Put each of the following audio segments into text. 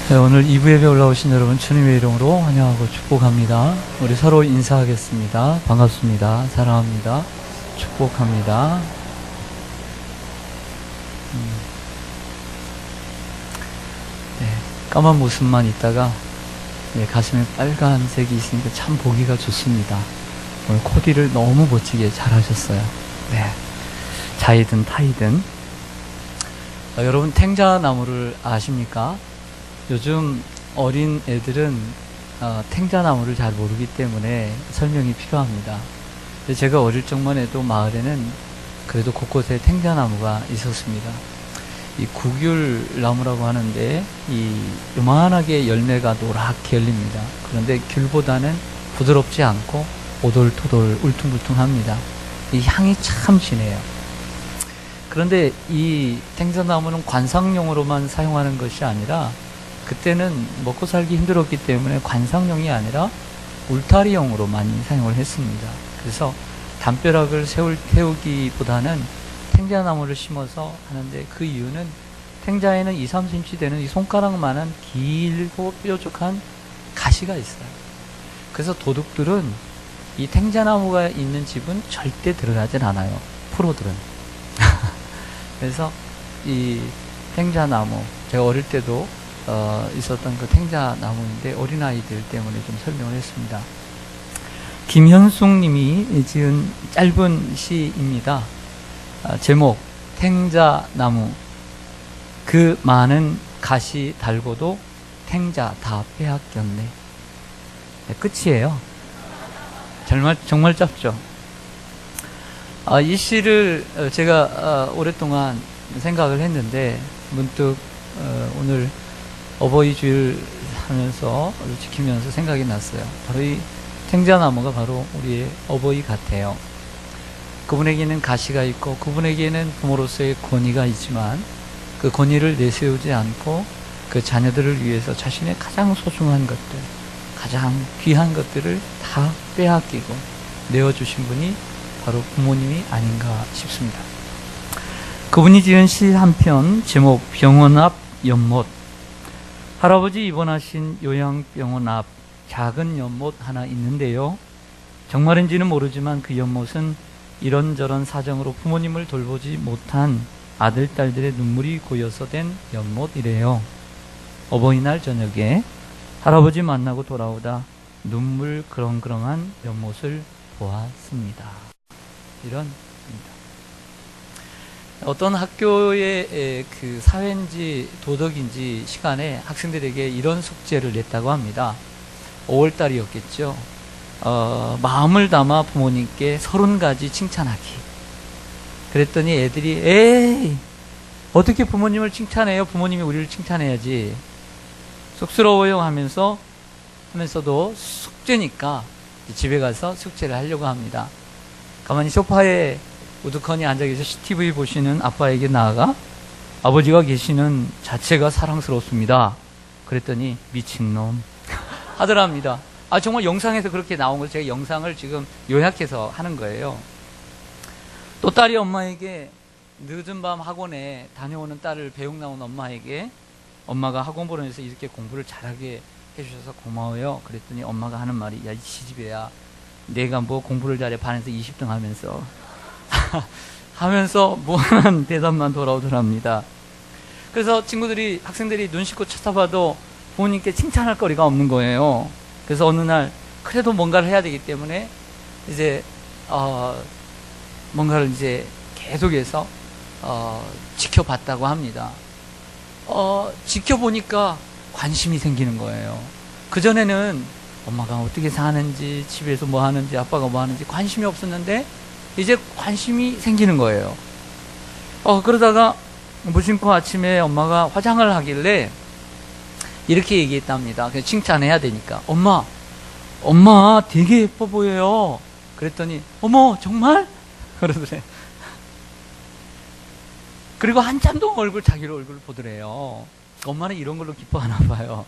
네, 오늘 2부 예배 올라오신 여러분 주님의 이름으로 환영하고 축복합니다. 우리 서로 인사하겠습니다. 반갑습니다. 사랑합니다. 축복합니다. 네, 까만 모습만 있다가 가슴에 빨간색이 있으니까 참 보기가 좋습니다. 오늘 코디를 너무 멋지게 잘 하셨어요. 네, 자이든 타이든. 여러분 탱자나무를 아십니까? 요즘 어린 애들은 탱자나무를 잘 모르기 때문에 설명이 필요합니다. 제가 어릴 적만 해도 마을에는 그래도 곳곳에 탱자나무가 있었습니다. 이 구귤나무라고 하는데 이 요만하게 열매가 노랗게 열립니다. 그런데 귤보다는 부드럽지 않고 오돌토돌 울퉁불퉁합니다. 이 향이 참 진해요. 그런데 이 탱자나무는 관상용으로만 사용하는 것이 아니라 그때는 먹고 살기 힘들었기 때문에 관상용이 아니라 울타리용으로 많이 사용을 했습니다. 그래서 담벼락을 세우기보다는 탱자나무를 심어서 하는데 그 이유는 탱자에는 2, 3cm 되는 이 손가락만한 길고 뾰족한 가시가 있어요. 그래서 도둑들은 이 탱자나무가 있는 집은 절대 들어가진 않아요. 프로들은. 그래서 이 탱자나무, 제가 어릴 때도 있었던 그 탱자나무인데 어린아이들 때문에 좀 설명을 했습니다. 김현숙 님이 지은 짧은 시입니다. 제목 탱자나무. 그 많은 가시 달고도 탱자 다 빼앗겼네. 네, 끝이에요. 정말 짧죠. 이 시를 제가 오랫동안 생각을 했는데 문득 오늘 어버이 주일 하면서 지키면서 생각이 났어요. 바로 이 탱자나무가 바로 우리의 어버이 같아요. 그분에게는 가시가 있고 그분에게는 부모로서의 권위가 있지만 그 권위를 내세우지 않고 그 자녀들을 위해서 자신의 가장 소중한 것들, 가장 귀한 것들을 다 빼앗기고 내어주신 분이 바로 부모님이 아닌가 싶습니다. 그분이 지은 시 한 편, 제목 병원 앞 연못. 할아버지 입원하신 요양병원 앞 작은 연못 하나 있는데요. 정말인지는 모르지만 그 연못은 이런저런 사정으로 부모님을 돌보지 못한 아들, 딸들의 눈물이 고여서 된 연못이래요. 어버이날 저녁에 할아버지 만나고 돌아오다 눈물 그렁그렁한 연못을 보았습니다. 이런 어떤 학교의 그 사회인지 도덕인지 시간에 학생들에게 이런 숙제를 냈다고 합니다. 5월달이었겠죠. 마음을 담아 부모님께 30가지 칭찬하기. 그랬더니 애들이 에이 어떻게 부모님을 칭찬해요? 부모님이 우리를 칭찬해야지. 쑥스러워요 하면서도 숙제니까 집에 가서 숙제를 하려고 합니다. 가만히 소파에 우두커니 앉아계셔 TV 보시는 아빠에게 나아가 아버지가 계시는 자체가 사랑스럽습니다. 그랬더니 미친놈 하더랍니다. 정말 영상에서 그렇게 나온 걸 제가 영상을 지금 요약해서 하는 거예요. 또 딸이 엄마에게 늦은 밤 학원에 다녀오는 딸을 배웅 나온 엄마에게 엄마가 학원 보내서 이렇게 공부를 잘하게 해주셔서 고마워요. 그랬더니 엄마가 하는 말이 야 이 시집애야 내가 뭐 공부를 잘해 반에서 20등 하면서 무한한 대답만 돌아오더랍니다. 그래서 학생들이 눈 씻고 쳐다봐도 부모님께 칭찬할 거리가 없는 거예요. 그래서 어느 날 그래도 뭔가를 해야 되기 때문에 이제 뭔가를 이제 계속해서 지켜봤다고 합니다. 지켜보니까 관심이 생기는 거예요. 그전에는 엄마가 어떻게 사는지, 집에서 뭐 하는지, 아빠가 뭐 하는지 관심이 없었는데 이제 관심이 생기는 거예요. 그러다가 무심코 아침에 엄마가 화장을 하길래 이렇게 얘기했답니다. 그냥 칭찬해야 되니까. 엄마 되게 예뻐 보여요. 그랬더니 어머 정말? 그러더래. 그리고 한참 동안 자기 얼굴을 보더래요. 엄마는 이런 걸로 기뻐하나 봐요.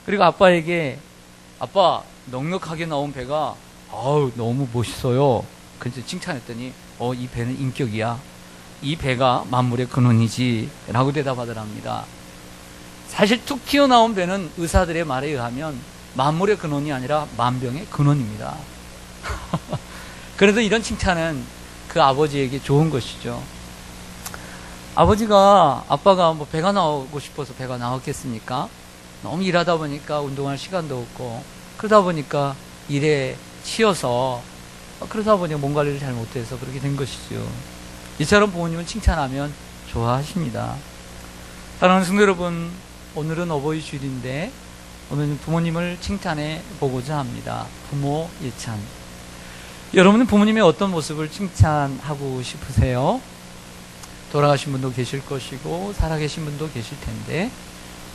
그리고 아빠에게 아빠 넉넉하게 나온 배가 너무 멋있어요. 그래서 칭찬했더니 이 배는 인격이야. 이 배가 만물의 근원이지 라고 대답하더랍니다. 사실 툭 튀어나온 배는 의사들의 말에 의하면 만물의 근원이 아니라 만병의 근원입니다. 그래도 이런 칭찬은 그 아버지에게 좋은 것이죠. 아빠가 뭐 배가 나오고 싶어서 배가 나왔겠습니까? 너무 일하다 보니까 운동할 시간도 없고, 그러다 보니까 일에 치여서, 그러다 보니 몸 관리를 잘 못해서 그렇게 된 것이죠. 이처럼 부모님은 칭찬하면 좋아하십니다. 사랑하는 성도 여러분, 오늘은 어버이 주일인데 오늘은 부모님을 칭찬해 보고자 합니다. 부모 예찬. 여러분은 부모님의 어떤 모습을 칭찬하고 싶으세요? 돌아가신 분도 계실 것이고 살아계신 분도 계실 텐데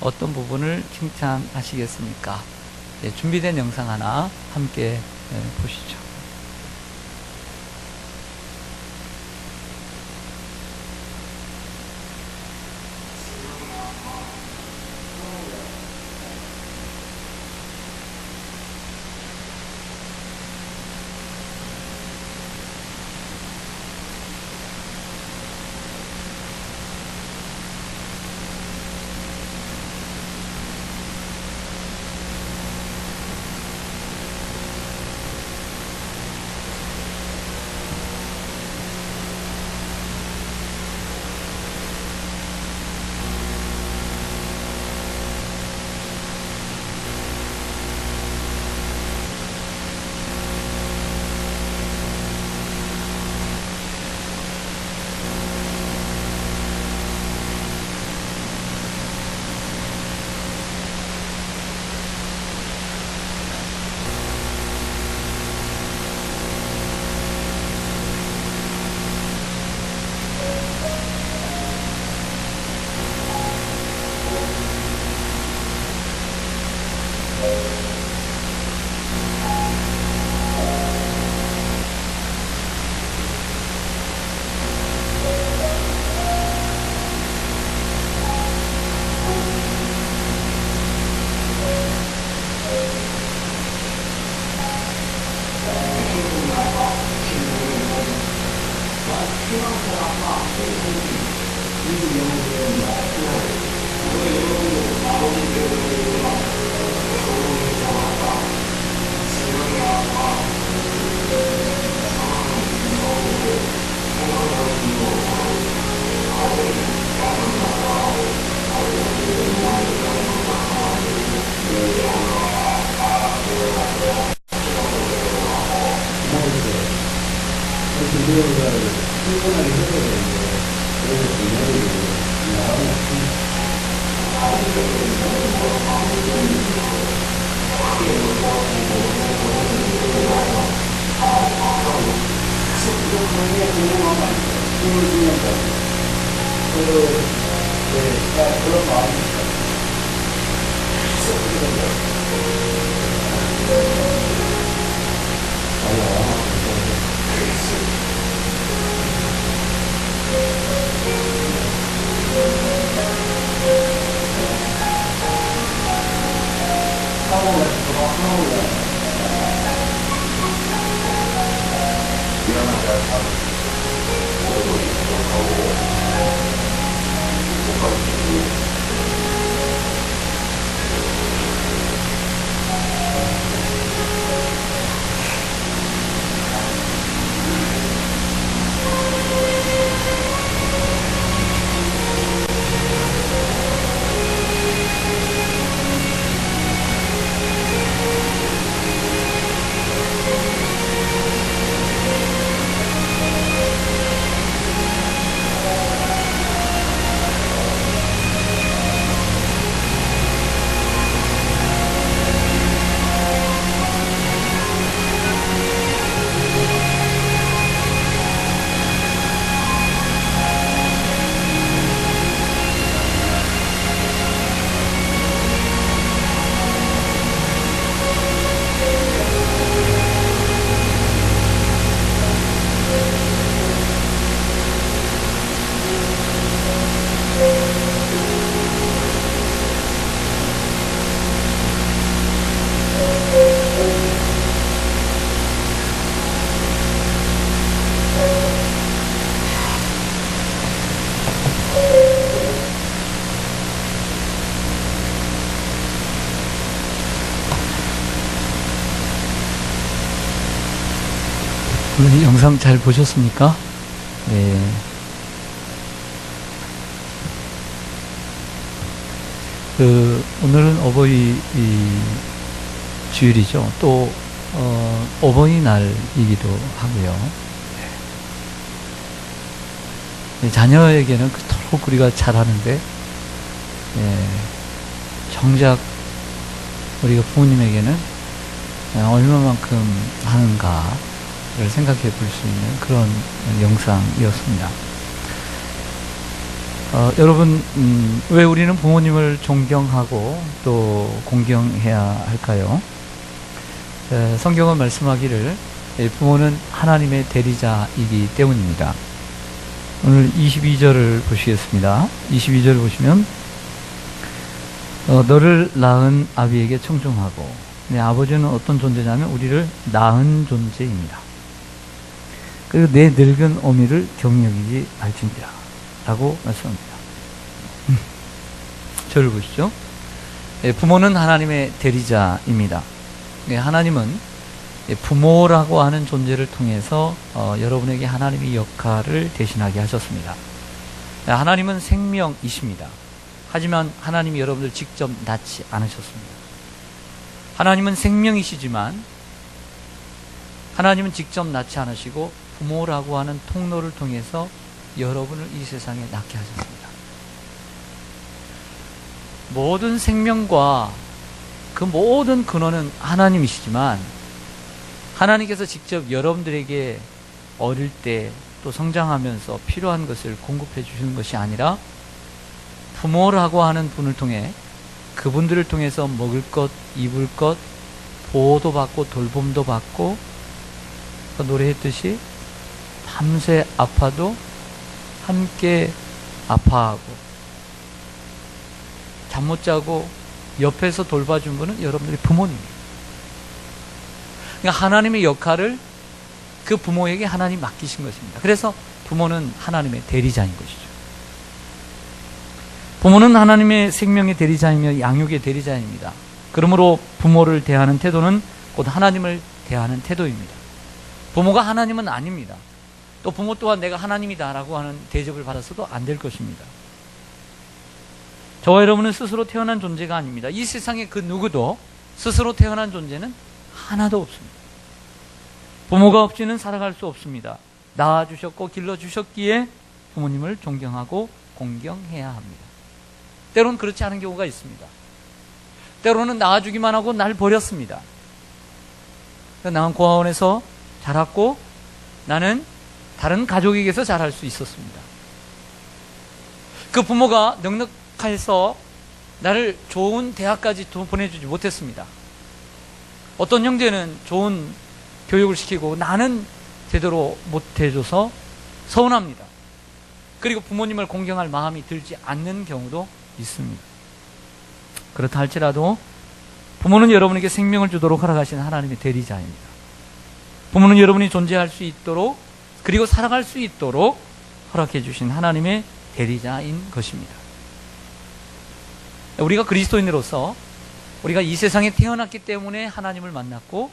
어떤 부분을 칭찬하시겠습니까? 네, 준비된 영상 하나 함께 보시죠. 오늘 영상 잘 보셨습니까? 네. 오늘은 어버이 주일이죠. 또 어버이날이기도 하고요. 네, 자녀에게는 그토록 우리가 잘하는데 정작 우리가 부모님에게는 얼마만큼 하는가를 생각해 볼 수 있는 그런 영상이었습니다. 여러분, 왜 우리는 부모님을 존경하고 또 공경해야 할까요? 성경은 말씀하기를 부모는 하나님의 대리자이기 때문입니다. 오늘 22절을 보시겠습니다. 22절을 보시면 너를 낳은 아비에게 청종하고 내 아버지는 어떤 존재냐면 우리를 낳은 존재입니다. 그리고 내 늙은 어미를 경력이지 말지니라 라고 말씀합니다. 저를 보시죠. 부모는 하나님의 대리자입니다. 하나님은 부모라고 하는 존재를 통해서 여러분에게 하나님의 역할을 대신하게 하셨습니다. 하나님은 생명이십니다. 하지만 하나님이 여러분들 직접 낳지 않으셨습니다. 하나님은 생명이시지만 하나님은 직접 낳지 않으시고 부모라고 하는 통로를 통해서 여러분을 이 세상에 낳게 하셨습니다. 모든 생명과 그 모든 근원은 하나님이시지만 하나님께서 직접 여러분들에게 어릴 때 또 성장하면서 필요한 것을 공급해 주시는 것이 아니라 부모라고 하는 분을 통해 그분들을 통해서 먹을 것, 입을 것, 보호도 받고 돌봄도 받고 노래했듯이 밤새 아파도 함께 아파하고 잠 못 자고 옆에서 돌봐준 분은 여러분들의 부모님이에요. 그러니까 하나님의 역할을 그 부모에게 하나님 맡기신 것입니다. 그래서 부모는 하나님의 대리자인 것이죠. 부모는 하나님의 생명의 대리자이며 양육의 대리자입니다. 그러므로 부모를 대하는 태도는 곧 하나님을 대하는 태도입니다. 부모가 하나님은 아닙니다. 또 부모 또한 내가 하나님이다라고 하는 대접을 받아서도 안 될 것입니다. 저와 여러분은 스스로 태어난 존재가 아닙니다. 이 세상에 그 누구도 스스로 태어난 존재는 하나도 없습니다. 부모가 없이는 살아갈 수 없습니다. 낳아주셨고 길러주셨기에 부모님을 존경하고 공경해야 합니다. 때로는 그렇지 않은 경우가 있습니다. 때로는 낳아주기만 하고 날 버렸습니다. 나는 고아원에서 자랐고 나는 다른 가족에게서 자랄 수 있었습니다. 그 부모가 넉넉해서 나를 좋은 대학까지 보내주지 못했습니다. 어떤 형제는 좋은 교육을 시키고 나는 제대로 못해줘서 서운합니다. 그리고 부모님을 공경할 마음이 들지 않는 경우도 있습니다. 그렇다 할지라도 부모는 여러분에게 생명을 주도록 허락하신 하나님의 대리자입니다. 부모는 여러분이 존재할 수 있도록 그리고 살아갈 수 있도록 허락해 주신 하나님의 대리자인 것입니다. 우리가 그리스도인으로서 우리가 이 세상에 태어났기 때문에 하나님을 만났고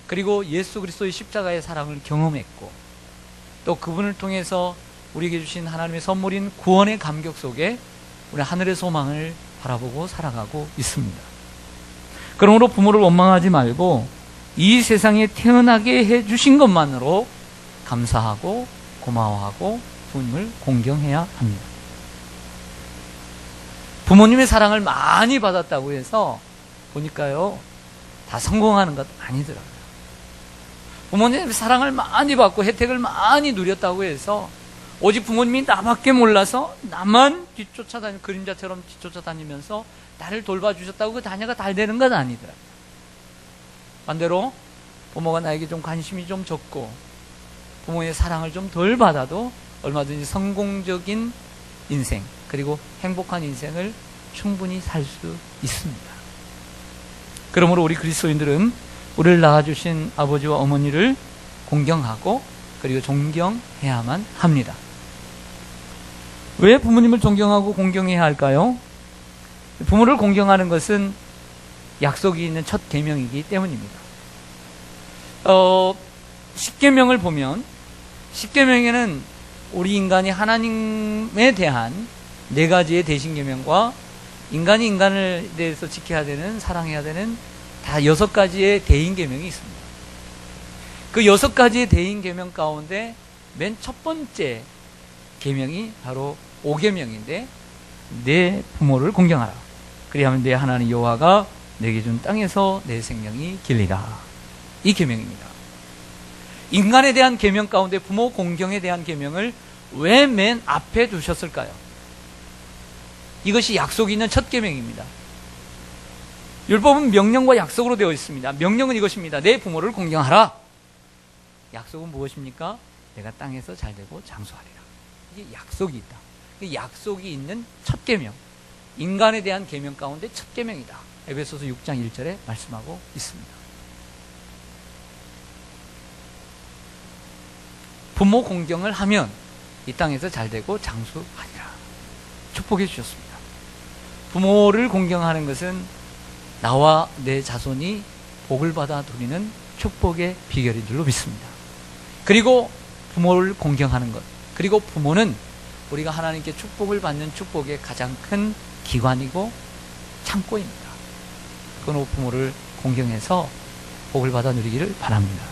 그리고 예수 그리스도의 십자가의 사랑을 경험했고 또 그분을 통해서 우리에게 주신 하나님의 선물인 구원의 감격 속에 우리 하늘의 소망을 바라보고 살아가고 있습니다. 그러므로 부모를 원망하지 말고 이 세상에 태어나게 해주신 것만으로 감사하고 고마워하고 부모님을 공경해야 합니다. 부모님의 사랑을 많이 받았다고 해서 보니까요 다 성공하는 것 아니더라고요. 부모님의 사랑을 많이 받고 혜택을 많이 누렸다고 해서 오직 부모님이 나밖에 몰라서 나만 뒤쫓아다니는 그림자처럼 뒤쫓아다니면서 나를 돌봐주셨다고 그 자녀가 잘 되는 건 아니더라고요. 반대로 부모가 나에게 좀 관심이 좀 적고 부모의 사랑을 좀 덜 받아도 얼마든지 성공적인 인생 그리고 행복한 인생을 충분히 살 수 있습니다. 그러므로 우리 그리스도인들은 우리를 낳아주신 아버지와 어머니를 공경하고 그리고 존경해야만 합니다. 왜 부모님을 존경하고 공경해야 할까요? 부모를 공경하는 것은 약속이 있는 첫 계명이기 때문입니다. 십계명을 보면 십계명에는 우리 인간이 하나님에 대한 네 가지의 대신계명과 인간이 인간을 대해서 지켜야 되는, 사랑해야 되는 다 6가지의 대인계명이 있습니다. 그 6가지의 대인계명 가운데 맨 첫 번째 계명이 바로 5계명인데, 내 부모를 공경하라. 그리하면 내 하나님 여호와가 내게 준 땅에서 내 생명이 길리라. 이 계명입니다. 인간에 대한 계명 가운데 부모 공경에 대한 계명을 왜 맨 앞에 두셨을까요? 이것이 약속이 있는 첫 계명입니다. 율법은 명령과 약속으로 되어 있습니다. 명령은 이것입니다. 내 부모를 공경하라. 약속은 무엇입니까? 내가 땅에서 잘되고 장수하리라. 이게 약속이 있다. 이 약속이 있는 첫 계명, 인간에 대한 계명 가운데 첫 계명이다. 에베소서 6장 1절에 말씀하고 있습니다. 부모 공경을 하면 이 땅에서 잘되고 장수하리라. 축복해 주셨습니다. 부모를 공경하는 것은 나와 내 자손이 복을 받아 누리는 축복의 비결인 줄로 믿습니다. 그리고 부모를 공경하는 것, 그리고 부모는 우리가 하나님께 축복을 받는 축복의 가장 큰 기관이고 창고입니다. 그건 부모를 공경해서 복을 받아 누리기를 바랍니다.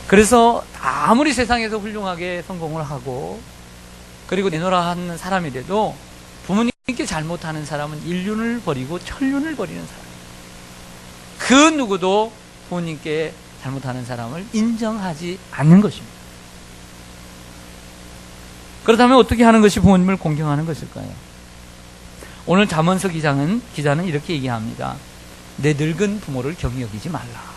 그래서 아무리 세상에서 훌륭하게 성공을 하고 그리고 내노라 하는 사람이라도 부모님께 잘못하는 사람은 인륜을 버리고 천륜을 버리는 사람. 그 누구도 부모님께 잘못하는 사람을 인정하지 않는 것입니다. 그렇다면 어떻게 하는 것이 부모님을 공경하는 것일까요? 오늘 잠언서 기자는 이렇게 얘기합니다. 내 늙은 부모를 경히 여기지 말라.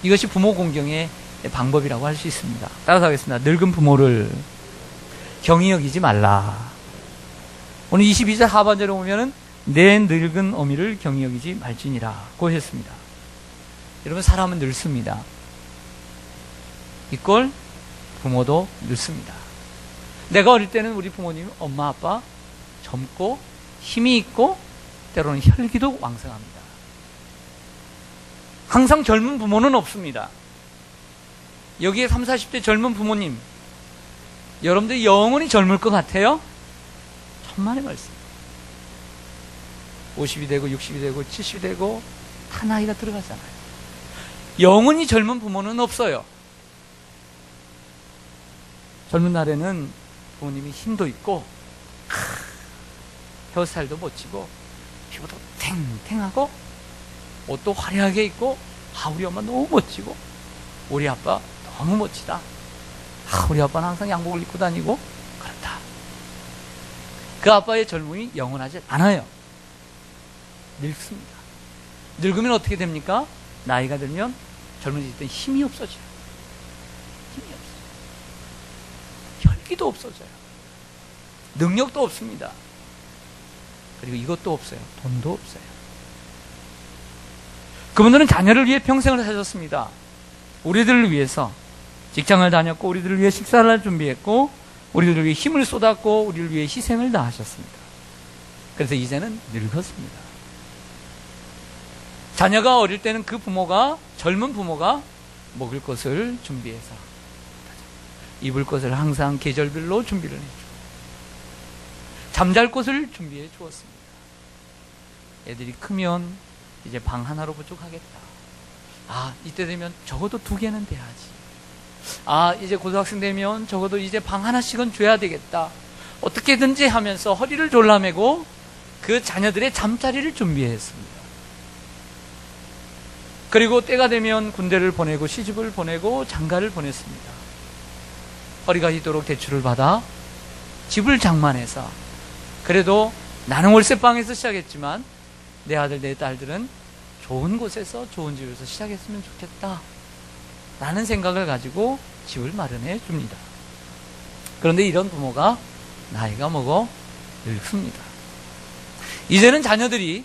이것이 부모 공경의 방법이라고 할 수 있습니다. 따라서 하겠습니다. 늙은 부모를 경히 여기지 말라. 오늘 22절 하반절에 보면은 내 늙은 어미를 경히 여기지 말지니라 고 했습니다. 여러분, 사람은 늙습니다. 이꼴 부모도 늙습니다. 내가 어릴 때는 우리 부모님, 엄마, 아빠 젊고 힘이 있고 때로는 혈기도 왕성합니다. 항상 젊은 부모는 없습니다. 여기에 30, 40대 젊은 부모님, 여러분들이 영원히 젊을 것 같아요? 천만의 말씀. 50이 되고 60이 되고 70이 되고 다 나이가 들어가잖아요. 영원히 젊은 부모는 없어요. 젊은 날에는 부모님이 힘도 있고 헤어스타일도 멋지고 피부도 탱탱하고 옷도 화려하게 입고 우리 엄마 너무 멋지고 우리 아빠 너무 멋지다. 우리 아빠는 항상 양복을 입고 다니고 그렇다. 그 아빠의 젊음이 영원하지 않아요. 늙습니다. 늙으면 어떻게 됩니까? 나이가 들면 젊어질 때 힘이 없어져요. 힘이 없어요. 혈기도 없어져요. 능력도 없습니다. 그리고 이것도 없어요. 돈도 없어요. 그분들은 자녀를 위해 평생을 사셨습니다. 우리들을 위해서 직장을 다녔고 우리들을 위해 식사를 준비했고 우리들을 위해 힘을 쏟았고 우리를 위해 희생을 다하셨습니다. 그래서 이제는 늙었습니다. 자녀가 어릴 때는 그 부모가, 젊은 부모가 먹을 것을 준비해서 입을 것을 항상 계절별로 준비를 해주고 잠잘 곳을 준비해 주었습니다. 애들이 크면 이제 방 하나로 부족하겠다. 이때 되면 적어도 2개는 돼야지. 이제 고등학생 되면 적어도 이제 방 하나씩은 줘야 되겠다. 어떻게든지 하면서 허리를 졸라매고 그 자녀들의 잠자리를 준비했습니다. 그리고 때가 되면 군대를 보내고 시집을 보내고 장가를 보냈습니다. 허리가 휘도록 대출을 받아 집을 장만해서 그래도 나는 월세방에서 시작했지만 내 아들 내 딸들은 좋은 곳에서 좋은 집에서 시작했으면 좋겠다 라는 생각을 가지고 집을 마련해 줍니다. 그런데 이런 부모가 나이가 먹어 늙습니다. 이제는 자녀들이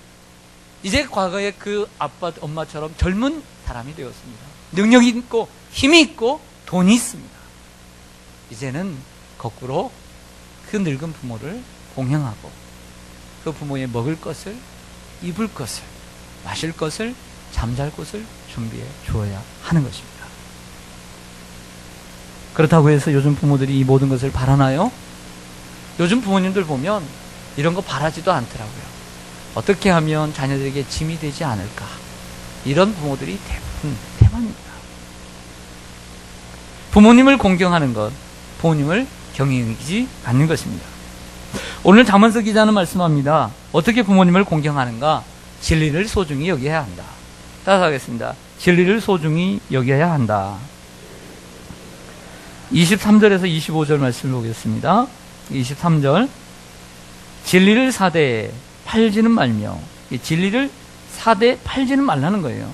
이제 과거의 그 아빠 엄마처럼 젊은 사람이 되었습니다. 능력이 있고 힘이 있고 돈이 있습니다. 이제는 거꾸로 그 늙은 부모를 공경하고 그 부모의 먹을 것을, 입을 것을, 마실 것을 잠잘 곳을 준비해 주어야 하는 것입니다. 그렇다고 해서 요즘 부모들이 이 모든 것을 바라나요? 요즘 부모님들 보면 이런 거 바라지도 않더라고요. 어떻게 하면 자녀들에게 짐이 되지 않을까? 이런 부모들이 대부분 태반입니다. 부모님을 공경하는 것, 부모님을 경외하지 않는 것입니다. 오늘 잠언서 기자는 말씀합니다. 어떻게 부모님을 공경하는가? 진리를 소중히 여겨야 한다. 따라하겠습니다. 진리를 소중히 여겨야 한다. 23절에서 25절 말씀을 보겠습니다. 23절. 진리를 사대에 팔지는 말며, 진리를 사대에 팔지는 말라는 거예요.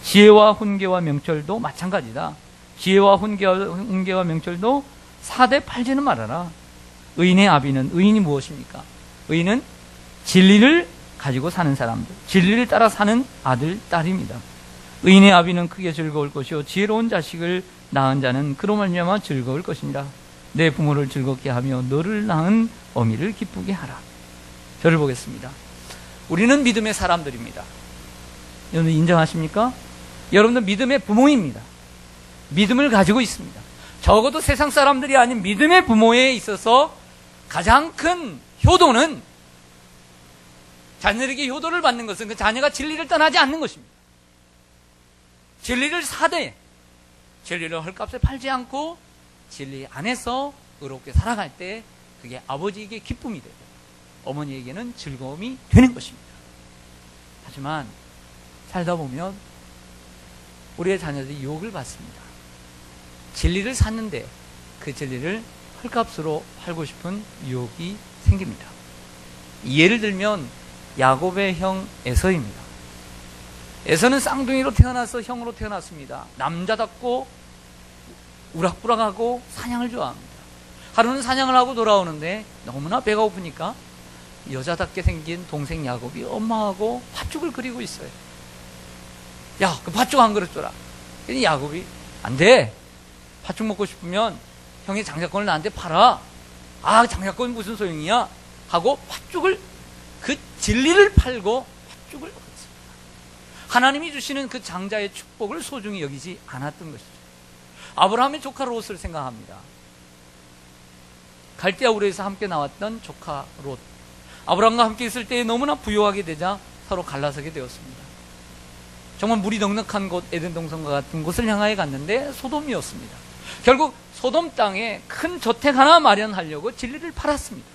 지혜와 훈계와 명철도 마찬가지다. 지혜와 훈계와 명철도 사대 팔지는 말아라. 의인의 아비는, 의인이 무엇입니까? 의인은 진리를 가지고 사는 사람들, 진리를 따라 사는 아들, 딸입니다. 의인의 아비는 크게 즐거울 것이요 지혜로운 자식을 낳은 자는 그로 말미암아 즐거울 것이니라. 내 부모를 즐겁게 하며 너를 낳은 어미를 기쁘게 하라. 저를 보겠습니다. 우리는 믿음의 사람들입니다. 여러분 인정하십니까? 여러분들 믿음의 부모입니다. 믿음을 가지고 있습니다. 적어도 세상 사람들이 아닌 믿음의 부모에 있어서 가장 큰 효도는, 자녀에게 효도를 받는 것은 그 자녀가 진리를 떠나지 않는 것입니다. 진리를 사되, 진리를 헐값에 팔지 않고 진리 안에서 의롭게 살아갈 때 그게 아버지에게 기쁨이 되고 어머니에게는 즐거움이 되는 것입니다. 하지만 살다 보면 우리의 자녀들이 유혹을 받습니다. 진리를 샀는데 그 진리를 헐값으로 팔고 싶은 유혹이 생깁니다. 예를 들면 야곱의 형 에서입니다. 에서는 쌍둥이로 태어나서 형으로 태어났습니다. 남자답고 우락부락하고 사냥을 좋아합니다. 하루는 사냥을 하고 돌아오는데 너무나 배가 고프니까 여자답게 생긴 동생 야곱이 엄마하고 팥죽을 끓이고 있어요. 야, 그 팥죽 한 그릇 줘라. 그랬더니 야곱이 안 돼. 팥죽 먹고 싶으면 형의 장자권을 나한테 팔아. 아, 장자권 무슨 소용이야? 하고 팥죽을, 그 진리를 팔고 팥죽을 얻었습니다. 하나님이 주시는 그 장자의 축복을 소중히 여기지 않았던 것이죠. 아브라함의 조카 롯을 생각합니다. 갈대아 우르에서 함께 나왔던 조카 롯. 아브라함과 함께 있을 때 너무나 부유하게 되자 서로 갈라서게 되었습니다. 정말 물이 넉넉한 곳, 에덴 동산과 같은 곳을 향하여 갔는데 소돔이었습니다. 결국 소돔 땅에 큰 저택 하나 마련하려고 진리를 팔았습니다.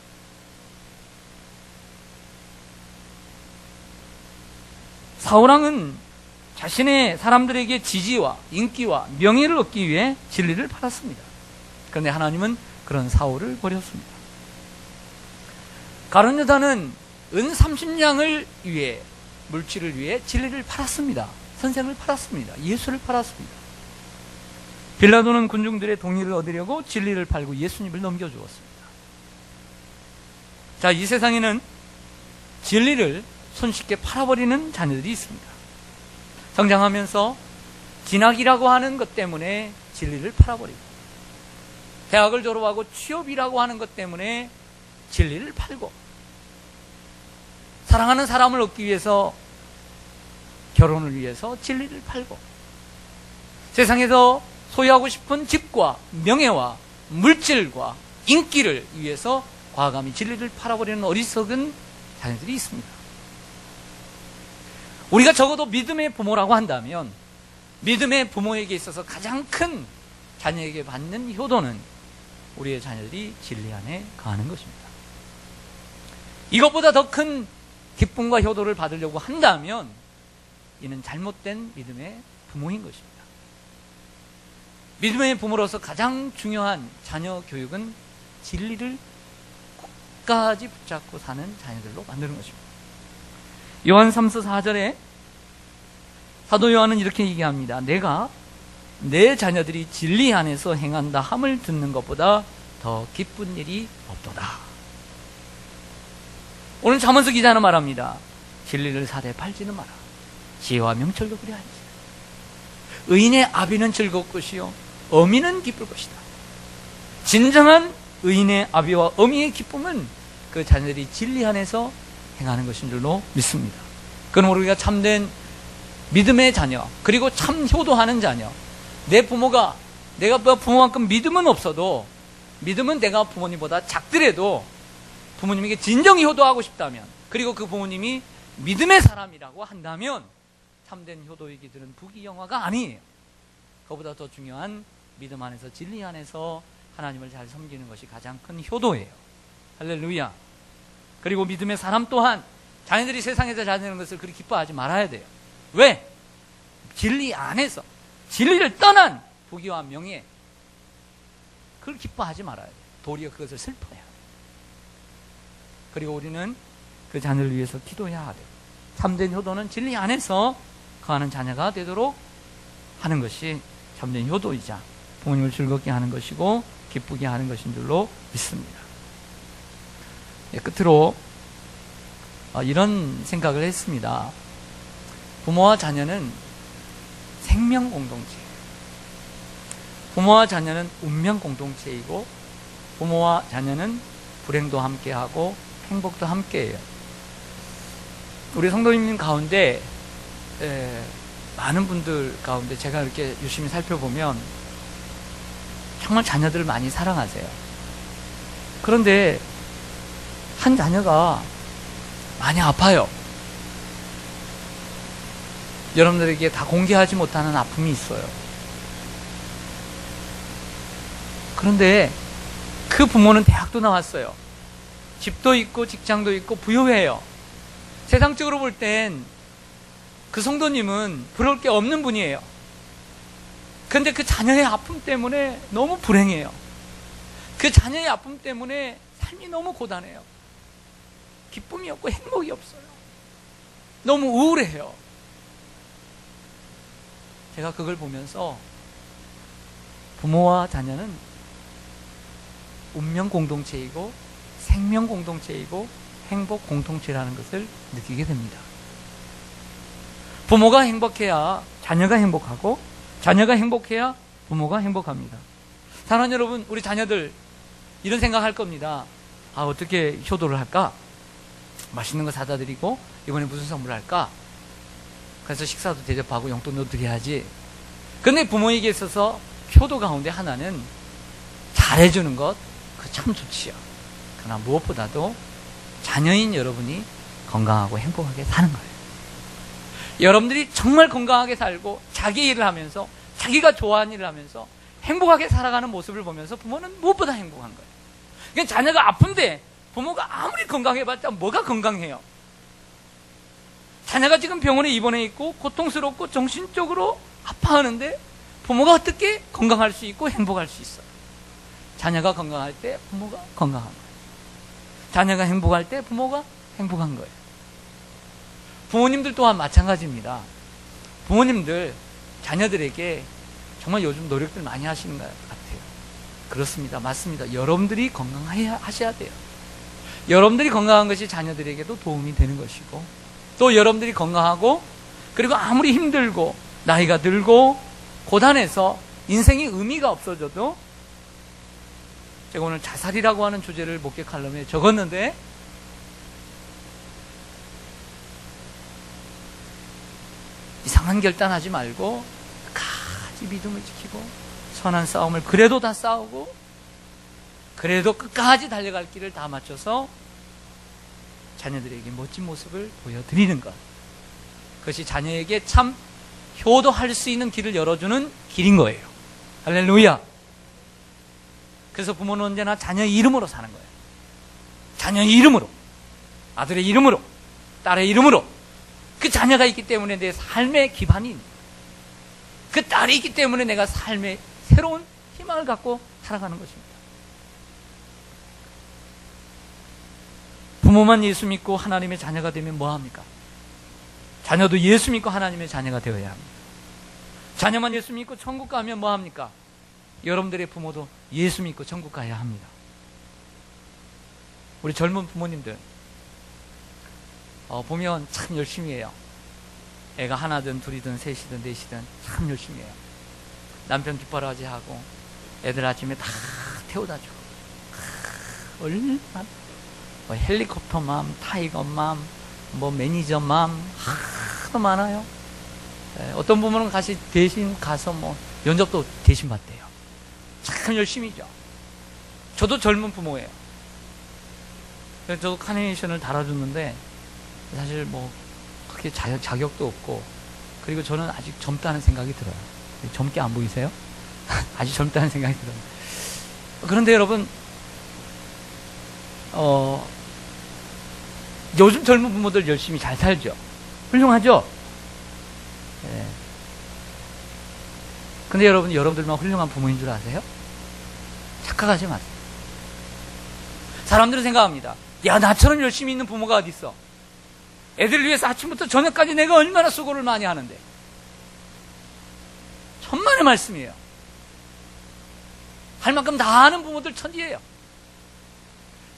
사울왕은 자신의 사람들에게 지지와 인기와 명예를 얻기 위해 진리를 팔았습니다. 그런데 하나님은 그런 사울을 버렸습니다. 가룟 유다는 은 30냥을 위해, 물질을 위해 진리를 팔았습니다. 선생을 팔았습니다. 예수를 팔았습니다. 빌라도는 군중들의 동의를 얻으려고 진리를 팔고 예수님을 넘겨주었습니다. 자, 이 세상에는 진리를 손쉽게 팔아버리는 자녀들이 있습니다. 성장하면서 진학이라고 하는 것 때문에 진리를 팔아버리고, 대학을 졸업하고 취업이라고 하는 것 때문에 진리를 팔고, 사랑하는 사람을 얻기 위해서, 결혼을 위해서 진리를 팔고, 세상에서 소유하고 싶은 집과 명예와 물질과 인기를 위해서 과감히 진리를 팔아버리는 어리석은 자녀들이 있습니다. 우리가 적어도 믿음의 부모라고 한다면 믿음의 부모에게 있어서 가장 큰 자녀에게 받는 효도는 우리의 자녀들이 진리 안에 거하는 것입니다. 이것보다 더 큰 기쁨과 효도를 받으려고 한다면 이는 잘못된 믿음의 부모인 것입니다. 믿음의 부모로서 가장 중요한 자녀 교육은 진리를 끝까지 붙잡고 사는 자녀들로 만드는 것입니다. 요한 3서 4절에 사도 요한은 이렇게 얘기합니다. 내가 내 자녀들이 진리 안에서 행한다 함을 듣는 것보다 더 기쁜 일이 없도다. 오늘 잠언서 기자는 말합니다. 진리를 사대 팔지는 마라. 지혜와 명철도 그리하지. 의인의 아비는 즐거울 것이요 어미는 기쁠 것이다. 진정한 의인의 아비와 어미의 기쁨은 그 자녀들이 진리 안에서 행하는 것인 줄로 믿습니다. 그러므로 우리가 참된 믿음의 자녀, 그리고 참 효도하는 자녀. 내 부모가, 내가 부모만큼 믿음은 없어도, 믿음은 내가 부모님보다 작더라도 부모님에게 진정히 효도하고 싶다면, 그리고 그 부모님이 믿음의 사람이라고 한다면 참된 효도에게 드는 부귀영화가 아니에요. 그보다 더 중요한 믿음 안에서, 진리 안에서 하나님을 잘 섬기는 것이 가장 큰 효도예요. 할렐루야. 그리고 믿음의 사람 또한 자녀들이 세상에서 잘 되는 것을 그리 기뻐하지 말아야 돼요. 왜? 진리 안에서, 진리를 떠난 부귀와 명예, 그걸 기뻐하지 말아야 돼요. 도리어 그것을 슬퍼해야 돼요. 그리고 우리는 그 자녀를 위해서 기도해야 돼요. 참된 효도는 진리 안에서 거하는 자녀가 되도록 하는 것이 참된 효도이자 부모님을 즐겁게 하는 것이고 기쁘게 하는 것인 줄로 믿습니다. 끝으로 이런 생각을 했습니다. 부모와 자녀는 생명 공동체예요. 부모와 자녀는 운명 공동체이고, 부모와 자녀는 불행도 함께하고 행복도 함께해요. 우리 성도님 가운데 많은 분들 가운데 제가 이렇게 유심히 살펴보면 정말 자녀들을 많이 사랑하세요. 그런데 한 자녀가 많이 아파요. 여러분들에게 다 공개하지 못하는 아픔이 있어요. 그런데 그 부모는 대학도 나왔어요. 집도 있고 직장도 있고 부유해요. 세상적으로 볼 땐 그 성도님은 부러울 게 없는 분이에요. 그런데 그 자녀의 아픔 때문에 너무 불행해요. 그 자녀의 아픔 때문에 삶이 너무 고단해요. 기쁨이 없고 행복이 없어요. 너무 우울해요. 제가 그걸 보면서 부모와 자녀는 운명 공동체이고 생명 공동체이고 행복 공동체라는 것을 느끼게 됩니다. 부모가 행복해야 자녀가 행복하고, 자녀가 행복해야 부모가 행복합니다. 사랑하는 여러분, 우리 자녀들 이런 생각할 겁니다. 어떻게 효도를 할까? 맛있는 거 사다 드리고 이번에 무슨 선물 할까? 그래서 식사도 대접하고 용돈도 드려야지. 그런데 부모에게 있어서 효도 가운데 하나는 잘해주는 것, 그 참 좋지요. 그러나 무엇보다도 자녀인 여러분이 건강하고 행복하게 사는 거예요. 여러분들이 정말 건강하게 살고 자기 일을 하면서, 자기가 좋아하는 일을 하면서 행복하게 살아가는 모습을 보면서 부모는 무엇보다 행복한 거예요. 그러니까 자녀가 아픈데 부모가 아무리 건강해봤자 뭐가 건강해요? 자녀가 지금 병원에 입원해 있고 고통스럽고 정신적으로 아파하는데 부모가 어떻게 건강할 수 있고 행복할 수 있어요? 자녀가 건강할 때 부모가 건강한 거예요. 자녀가 행복할 때 부모가 행복한 거예요. 부모님들 또한 마찬가지입니다. 부모님들 자녀들에게 정말 요즘 노력들 많이 하시는 것 같아요. 그렇습니다. 맞습니다. 여러분들이 건강하셔야 돼요. 여러분들이 건강한 것이 자녀들에게도 도움이 되는 것이고, 또 여러분들이 건강하고, 그리고 아무리 힘들고 나이가 들고 고단해서 인생의 의미가 없어져도, 제가 오늘 자살이라고 하는 주제를 목회 칼럼에 적었는데, 이상한 결단하지 말고 끝까지 믿음을 지키고 선한 싸움을 그래도 다 싸우고, 그래도 끝까지 달려갈 길을 다 맞춰서 자녀들에게 멋진 모습을 보여드리는 것, 그것이 자녀에게 참 효도할 수 있는 길을 열어주는 길인 거예요. 할렐루야. 그래서 부모는 언제나 자녀의 이름으로 사는 거예요. 자녀의 이름으로, 아들의 이름으로, 딸의 이름으로. 그 자녀가 있기 때문에 내 삶의 기반인, 그 딸이 있기 때문에 내가 삶의 새로운 희망을 갖고 살아가는 것입니다. 부모만 예수 믿고 하나님의 자녀가 되면 뭐합니까? 자녀도 예수 믿고 하나님의 자녀가 되어야 합니다. 자녀만 예수 믿고 천국 가면 뭐합니까? 여러분들의 부모도 예수 믿고 천국 가야 합니다. 우리 젊은 부모님들 보면 참 열심히 해요. 애가 하나든 둘이든 셋이든 넷이든 참 열심히 해요. 남편 뒷바라지 하고 애들 아침에 다 태워다 주고, 얼마나 헬리콥터맘, 타이거맘, 매니저맘 하도 많아요. 어떤 부모는 대신 가서 뭐 면접도 대신 받대요. 참 열심히죠. 저도 젊은 부모예요. 그래서 저도 카네이션을 달아줬는데 사실 뭐 그렇게 자격도 없고, 그리고 저는 아직 젊다는 생각이 들어요. 젊게 안 보이세요? 아직 젊다는 생각이 들어요. 그런데 여러분, 요즘 젊은 부모들 열심히 잘 살죠. 훌륭하죠? 네. 근데 여러분, 여러분들만 훌륭한 부모인 줄 아세요? 착각하지 마세요. 사람들은 생각합니다. 야, 나처럼 열심히 있는 부모가 어디 있어? 애들을 위해서 아침부터 저녁까지 내가 얼마나 수고를 많이 하는데. 천만의 말씀이에요. 할 만큼 다 하는 부모들 천지예요.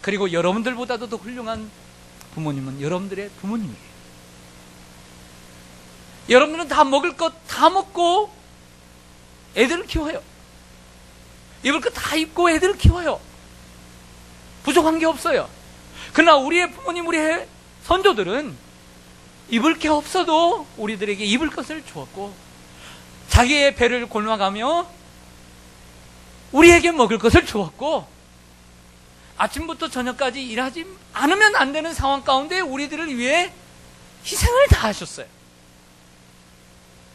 그리고 여러분들보다도 더 훌륭한 부모님은 여러분들의 부모님이에요. 여러분들은 다 먹을 것 다 먹고 애들을 키워요. 입을 것 다 입고 애들을 키워요. 부족한 게 없어요. 그러나 우리의 부모님, 우리의 선조들은 입을 게 없어도 우리들에게 입을 것을 주었고, 자기의 배를 골마가며 우리에게 먹을 것을 주었고, 아침부터 저녁까지 일하지 않으면 안 되는 상황 가운데 우리들을 위해 희생을 다 하셨어요.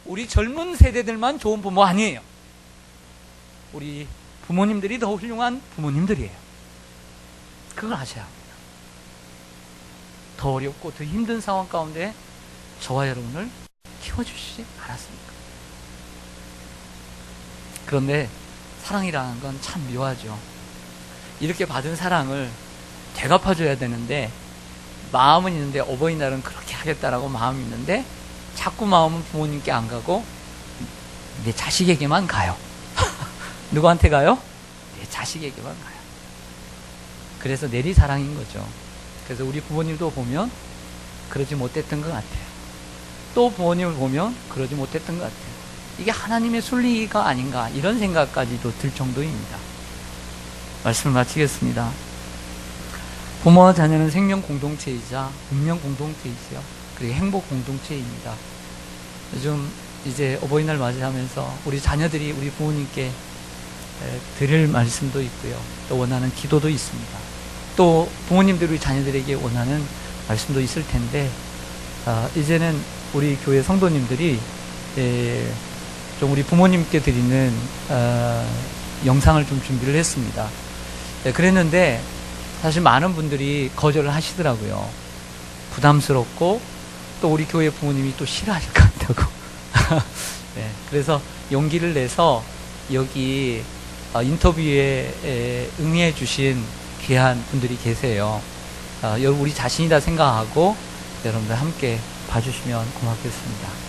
우리 젊은 세대들만 좋은 부모 아니에요. 우리 부모님들이 더 훌륭한 부모님들이에요. 그걸 아셔야 합니다. 더 어렵고 더 힘든 상황 가운데 저와 여러분을 키워주시지 않았습니까? 그런데 사랑이라는 건 참 묘하죠. 이렇게 받은 사랑을 되갚아줘야 되는데, 마음은 있는데, 어버이날은 그렇게 하겠다라고 마음이 있는데 자꾸 마음은 부모님께 안 가고 내 자식에게만 가요. 누구한테 가요? 내 자식에게만 가요. 그래서 내리사랑인 거죠. 그래서 우리 부모님도 보면 그러지 못했던 것 같아요. 또 부모님을 보면 그러지 못했던 것 같아요. 이게 하나님의 순리가 아닌가, 이런 생각까지도 들 정도입니다. 말씀을 마치겠습니다. 부모와 자녀는 생명 공동체이자 운명 공동체이죠. 그리고 행복 공동체입니다. 요즘 이제 어버이날 맞이하면서 우리 자녀들이 우리 부모님께 드릴 말씀도 있고요. 또 원하는 기도도 있습니다. 또 부모님들이 우리 자녀들에게 원하는 말씀도 있을 텐데, 이제는 우리 교회 성도님들이 좀 우리 부모님께 드리는 영상을 좀 준비를 했습니다. 그랬는데 사실 많은 분들이 거절을 하시더라고요. 부담스럽고 또 우리 교회 부모님이 또 싫어하실 것 같다고. 네, 그래서 용기를 내서 여기 인터뷰에 응해 주신 귀한 분들이 계세요. 여러분, 우리 자신이다 생각하고 여러분들 함께 봐주시면 고맙겠습니다.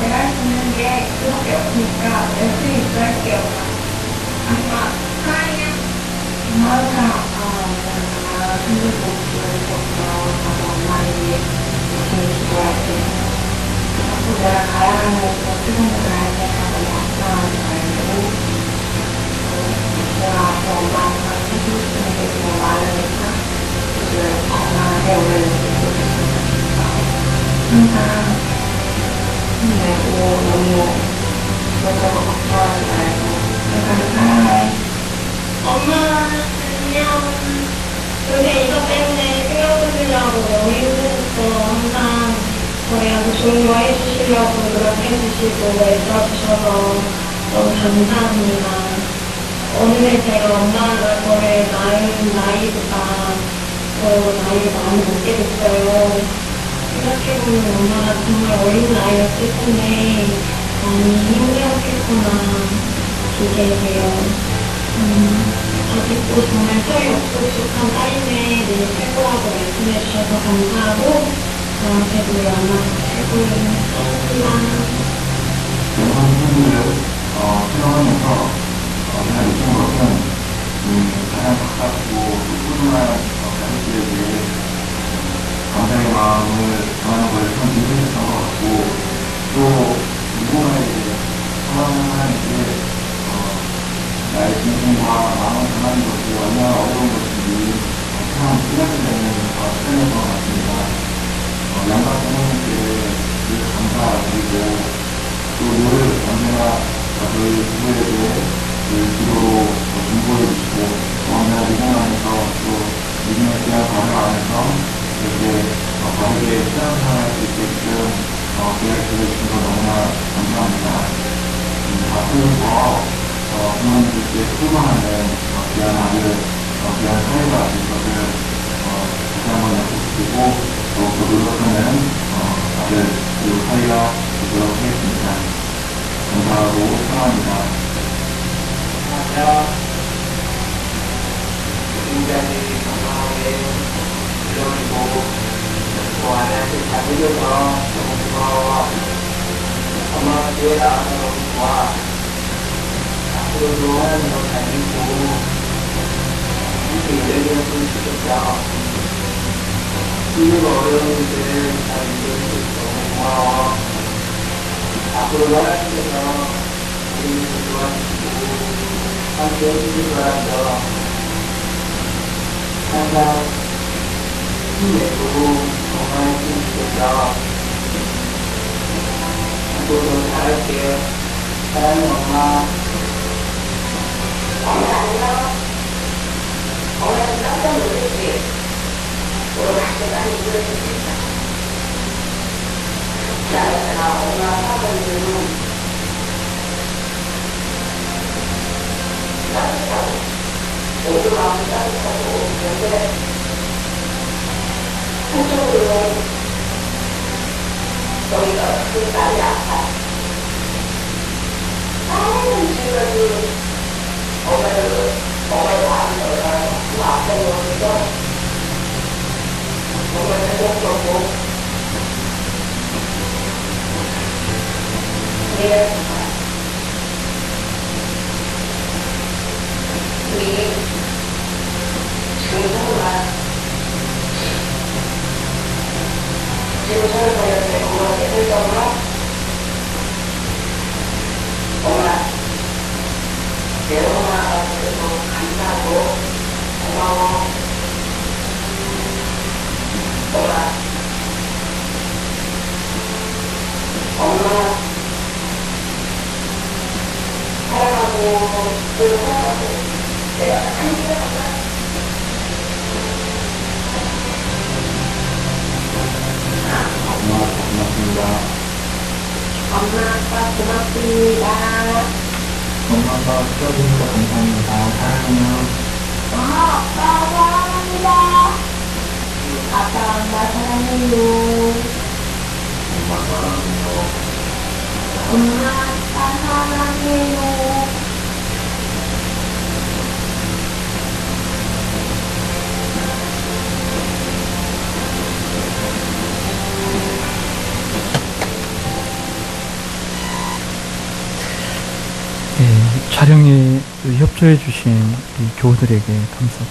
Hãy subscribe cho kênh Ghiền Mì Gõ để không bỏ lỡ 하면서 친구들 할 때마다 약간 말고 제가 그 엄마가 해주고 싶은 게 너무 많으니까 요즘 전화해 올려주고 싶으니까 항상 힘내고 너무 그것저것 걱정하지 말고 항상 사랑해. 엄마는요, 요새 이것 때문에 신경 쓰시려고 너무 힘드셨어. 항상 저희한테 좋은 거 해주시려고 노력해 주시고 애써주셔서 너무 감사합니다. 어느 날 제가 엄마가 저를 나이보다 더 나이를 많이 먹게 됐어요. 생각해보면 엄마가 정말 어린 나이였을 텐데 많이 힘들었겠구나 기대해요. 아직도 정말 철이 없고 부족한 딸인데 늘 최고라고 말씀해주셔서 감사하고 저한테도 연락 최고인 사랑합니다. 영상 친구를 촬영하면서 제가 느낀 것은 가장 가깝고 소중한 가족들에게 감사의 마음을 전하는 걸 참 힘들었던 것 같고 또 누군가에게 사랑하는 나의 진심과 마음을 전하는 것이 얼마나 어려운 것인지 참 생각되는 시간인 것 같습니다. 양가 부모님께 감사드리고 또 늘 언제나 저희 부부에게 기도로 중보해 주시고 언제나 믿음하면서 또 믿음의 귀한 발을 안에서 이렇게 바르게 신앙생활할 수 있게끔 계획해 주셔서 너무나 감사합니다. 앞으로 부모님들께 소망하는 귀한 아들, 귀한 사회가 될 것을 다시 한번 약속드리고 더욱더 노력하는 아들 그리고 사회가 되도록 하겠습니다. 감사하고 사랑합니다. 안녕하세요. 지금까지 건강하게 그리고 또 아내한테 잘 해줘서 너무 고마워. 엄마가 교회 나와서 너무 좋아. 앞으로도 하나님 너무 잘 믿고 이렇게 이래줬으면 좋겠다. 힘들고 어려운 일들 잘 믿어줘서 너무 고마워. 앞으로도 하나님께서 우리를 도와주시고 함께 해주실 거라서 항상 힘내고 건강했으면 좋겠다. 앞으로도 잘할게. 사랑해 엄마. 엄마 엄마는 깜짝 놀랐지. 오늘 학교 다니고 그랬겠다. 나였잖아. 엄마 사모님은 따뜻하고 모두 마음이 따뜻하고 그런데 한쪽으로 너희가 그 딸이 아파. 아유 지금까지 엄마의 마음을 그 앞에 놓으면서 정말 행복하고 우리 중소가 지금 보였을 엄마 깨달더라. 엄마 내 엄마가 그래도 감사하고 고마워. 엄마 사랑하고 늘 사랑하고 내가 함께하자. 고맙습니다. 엄마 아빠 고맙습니다. 엄마가 키워주셔서 감사합니다. 사랑해요. 엄마 아빠 사랑합니다. 아빠 엄마 사랑해요. 엄마 사랑해요. 엄마 아빠 사랑해요. 촬영에 협조해 주신 우리 교우들에게 감사.